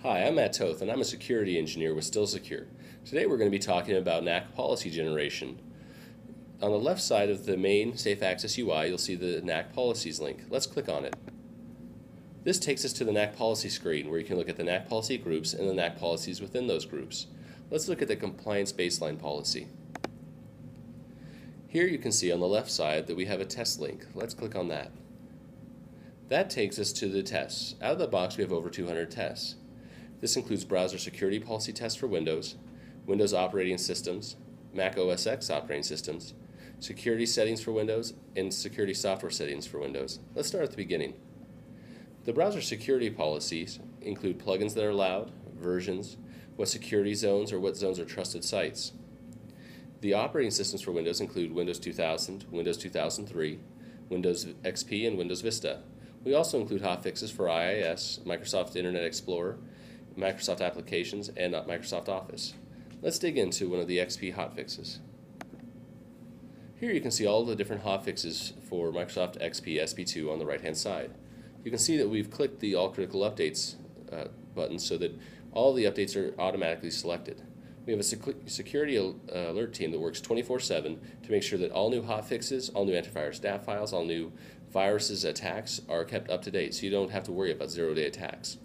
Hi, I'm Matt Toth, and I'm a security engineer with StillSecure. Today we're going to be talking about NAC policy generation. On the left side of the main Safe Access UI, you'll see the NAC policies link. Let's click on it. This takes us to the NAC policy screen, where you can look at the NAC policy groups and the NAC policies within those groups. Let's look at the compliance baseline policy. Here you can see on the left side that we have a test link. Let's click on that. That takes us to the tests. Out of the box we have over 200 tests. This includes browser security policy tests for Windows, Windows operating systems, Mac OS X operating systems, security settings for Windows, and security software settings for Windows. Let's start at the beginning. The browser security policies include plugins that are allowed, versions, what security zones or what zones are trusted sites. The operating systems for Windows include Windows 2000, Windows 2003, Windows XP, and Windows Vista. We also include hotfixes for IIS, Microsoft Internet Explorer, Microsoft Applications, and Microsoft Office. Let's dig into one of the XP hotfixes. Here you can see all the different hotfixes for Microsoft XP SP2 on the right-hand side. You can see that we've clicked the All Critical Updates button so that all the updates are automatically selected. We have a security alert team that works 24/7 to make sure that all new hotfixes, all new antivirus stat files, all new viruses, attacks are kept up to date, so you don't have to worry about zero-day attacks.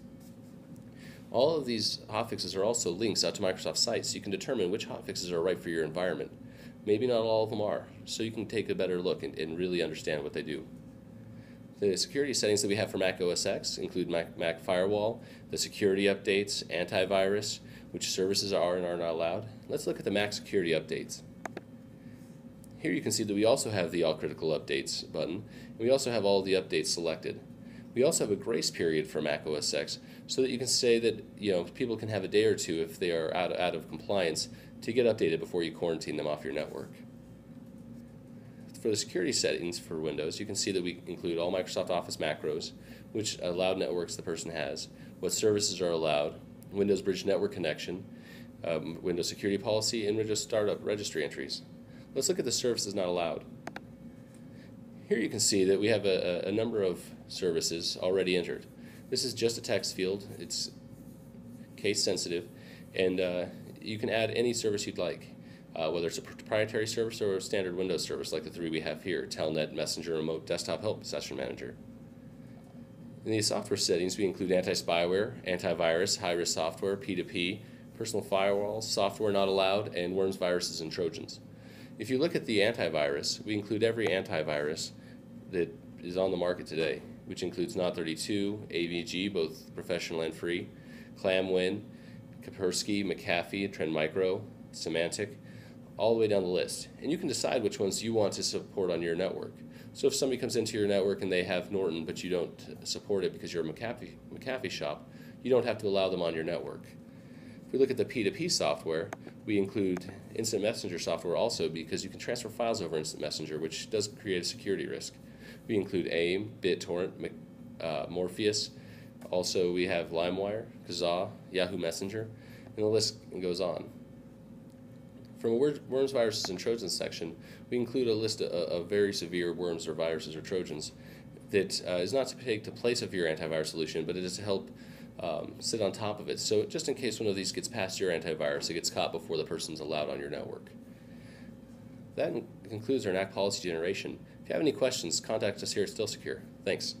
All of these hotfixes are also links out to Microsoft sites, so you can determine which hotfixes are right for your environment. Maybe not all of them are, so you can take a better look and really understand what they do. The security settings that we have for Mac OS X include Mac Firewall, the security updates, antivirus, which services are and are not allowed. Let's look at the Mac security updates. Here you can see that we also have the All Critical Updates button, and we also have all the updates selected. We also have a grace period for Mac OS X so that you can say that people can have a day or two if they are out of compliance to get updated before you quarantine them off your network. For the security settings for Windows, you can see that we include all Microsoft Office macros, which allowed networks the person has, what services are allowed, Windows Bridge network connection, Windows security policy, and Windows startup registry entries. Let's look at the services not allowed. Here you can see that we have a number of services already entered. This is just a text field. It's case sensitive, and you can add any service you'd like, whether it's a proprietary service or a standard Windows service like the three we have here: Telnet, Messenger, Remote Desktop Help Session Manager. In the software settings, we include anti-spyware, antivirus, high-risk software, P2P, personal firewalls, software not allowed, and worms, viruses, and Trojans. If you look at the antivirus, we include every antivirus that is on the market today, which includes Not32, AVG, both professional and free, ClamWin, Kaspersky, McAfee, Trend Micro, Symantec, all the way down the list. And you can decide which ones you want to support on your network. So if somebody comes into your network and they have Norton but you don't support it because you're a McAfee shop, you don't have to allow them on your network. If we look at the P2P software, we include Instant Messenger software also because you can transfer files over Instant Messenger, which does create a security risk. We include AIM, BitTorrent, Morpheus. Also, we have LimeWire, Kazaa, Yahoo Messenger, and the list goes on. From a worms, viruses, and Trojans section, we include a list of very severe worms or viruses or Trojans that is not to take the place of your antivirus solution, but it is to help sit on top of it. So just in case one of these gets past your antivirus, it gets caught before the person's allowed on your network. That concludes our NAC policy generation. If you have any questions, contact us here at StillSecure. Thanks.